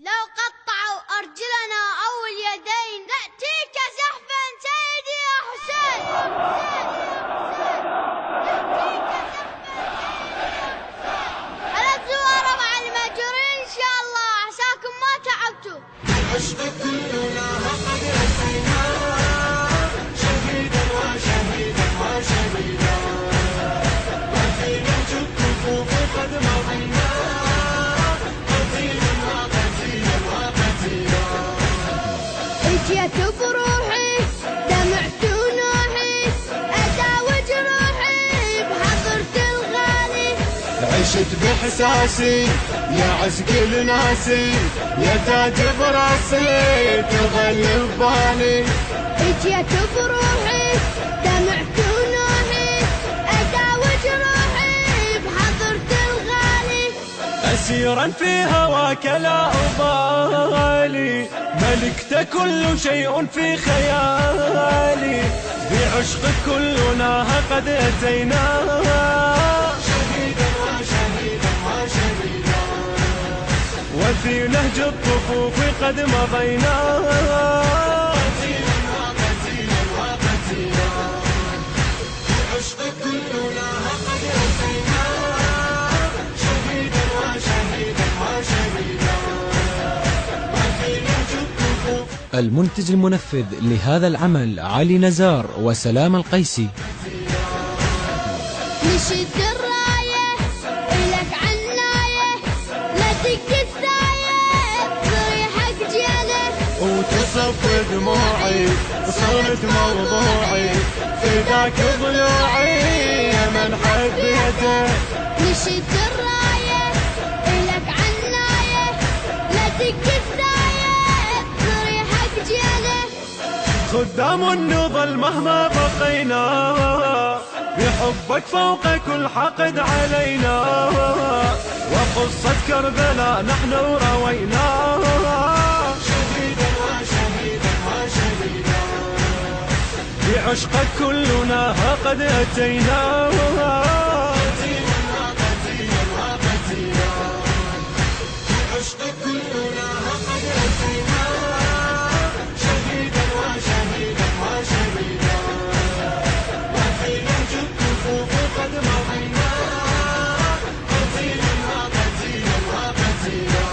لو قطعوا أرجلنا أو اليدين نأتيك زحفا سيدي يا حسين. على الزوار مع المأجورين إن شاء الله، عساكم ما تعبتوا. العشق كلنا قد أتيناه شهيدا وشهيدا وشهيدا، وفينا جد الكفوف قد مضينا قتيلا وقتيلا وقتيلا. اجيت بروحي دمعت ونوحي أداوي جروحي بحضرة الغالي. عشت بإحساسي يا عشق لناسي، يا تاج براسي تظل ببالي. اجيت بروحي دمعت ونوحي أداوي جروحي بحضرة الغالي. أسيرا في هواك لا أبالي، ملكت كل شيء في خيالي. بعشقك كلنا قد أتينا شهيدا وشهيدا وشهيدا، وفي نهج الطفوف قد مضينا قتيلا وقتيلا وقتيلا. بعشقك كلنا قد أتينا شهيدا وشهيدا وشهيدا، وفي نهج الطفوف. المنتج المنفذ لهذا العمل علي نزار وسلام القيسي. نشد الراية إلك عناية، لا دق الثاية بريحك جيله. وتصف دموعي صرت موضوعي، فداك ضلوعي يا من حبيته. نشد الراية إلك عناية، لا دق الثاية بريحك جيله. خدام النضل مهما بقينا، بحبك فوق كل حقد علينا. وقصة كربلاء نحن روينا شهيدا وشهيدا وشهيدا، بعشقك كلنا قد أتينا قتيلا وقتيلا وقتيلا. بعشقك كلنا قد أتينا شهيدا وشهيدا وشهيدا، وفي نهج الكفوف قد مضينا قتيلا وقتيلا وقتيلا.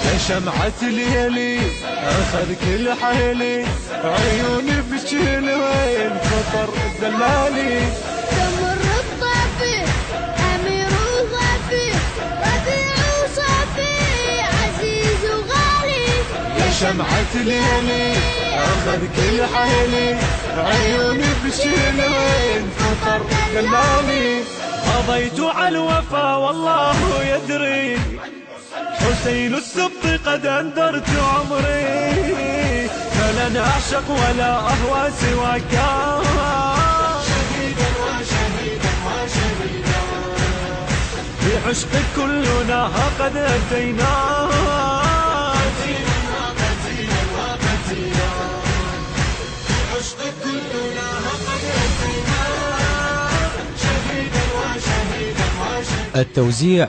يا شمعة ليلي أخذ كل حيلي، عيوني بتشيل وين فطر دلالي. تمر الطافي أمير وضافي، ربيع وصافي عزيز وغالي. يا شمعة ليلي أخذ كل حيلي، عيوني بتشيل وين فطر دلالي. قضيت على الوفا والله يدري، حسين السبط قد أنذرت عمري. فلن أعشق ولا أهوى سواك شهيدا وشهيدا وشهيدا، بعشقك كلنا قد أتينا قتيلا وقتيلا وقتيلا. بعشقك كلنا قد أتينا شهيدا وشهيدا وشهيدا. التوزيع